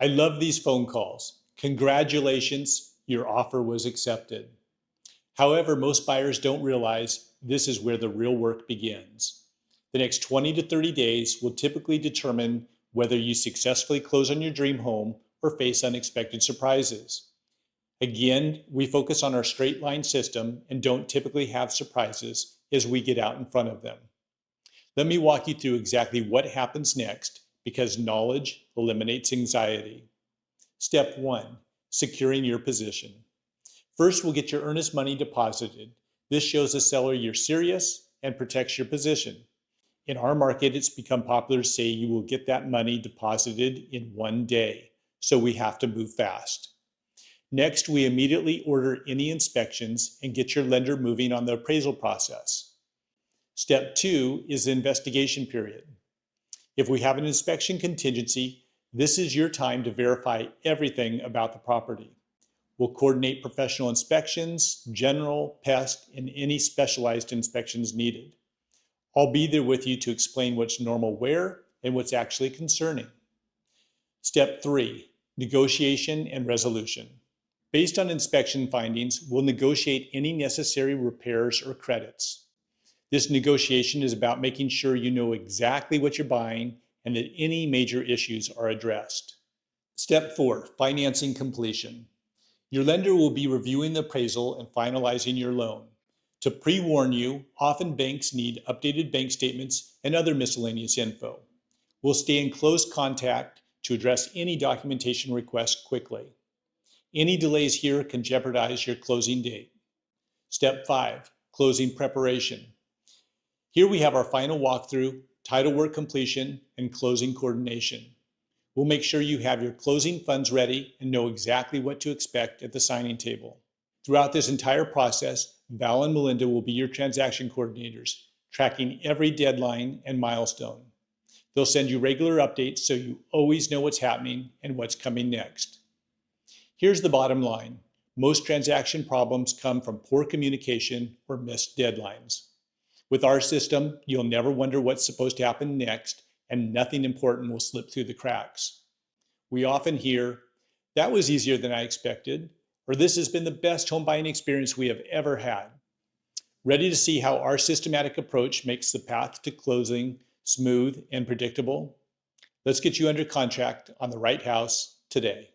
I love these phone calls. Congratulations, your offer was accepted. However, most buyers don't realize this is where the real work begins. The next 20 to 30 days will typically determine whether you successfully close on your dream home or face unexpected surprises. Again, we focus on our straight line system and don't typically have surprises as we get out in front of them. Let me walk you through exactly what happens next because knowledge eliminates anxiety. Step 1, securing your position. First, we'll get your earnest money deposited. This shows the seller you're serious and protects your position. In our market, it's become popular to say you will get that money deposited in 1 day, so we have to move fast. Next, we immediately order any inspections and get your lender moving on the appraisal process. Step 2 is the investigation period. If we have an inspection contingency, this is your time to verify everything about the property. We'll coordinate professional inspections, general, pest, and any specialized inspections needed. I'll be there with you to explain what's normal where and what's actually concerning. Step 3, negotiation and resolution. Based on inspection findings, we'll negotiate any necessary repairs or credits. This negotiation is about making sure you know exactly what you're buying and that any major issues are addressed. Step 4, financing completion. Your lender will be reviewing the appraisal and finalizing your loan. To pre-warn you, often banks need updated bank statements and other miscellaneous info. We'll stay in close contact to address any documentation requests quickly. Any delays here can jeopardize your closing date. Step 5, closing preparation. Here we have our final walkthrough, title work completion, and closing coordination. We'll make sure you have your closing funds ready and know exactly what to expect at the signing table. Throughout this entire process, Val and Melinda will be your transaction coordinators, tracking every deadline and milestone. They'll send you regular updates so you always know what's happening and what's coming next. Here's the bottom line. Most transaction problems come from poor communication or missed deadlines. With our system, you'll never wonder what's supposed to happen next, and nothing important will slip through the cracks. We often hear, "That was easier than I expected," or "This has been the best home buying experience we have ever had." Ready to see how our systematic approach makes the path to closing smooth and predictable? Let's get you under contract on the right house today.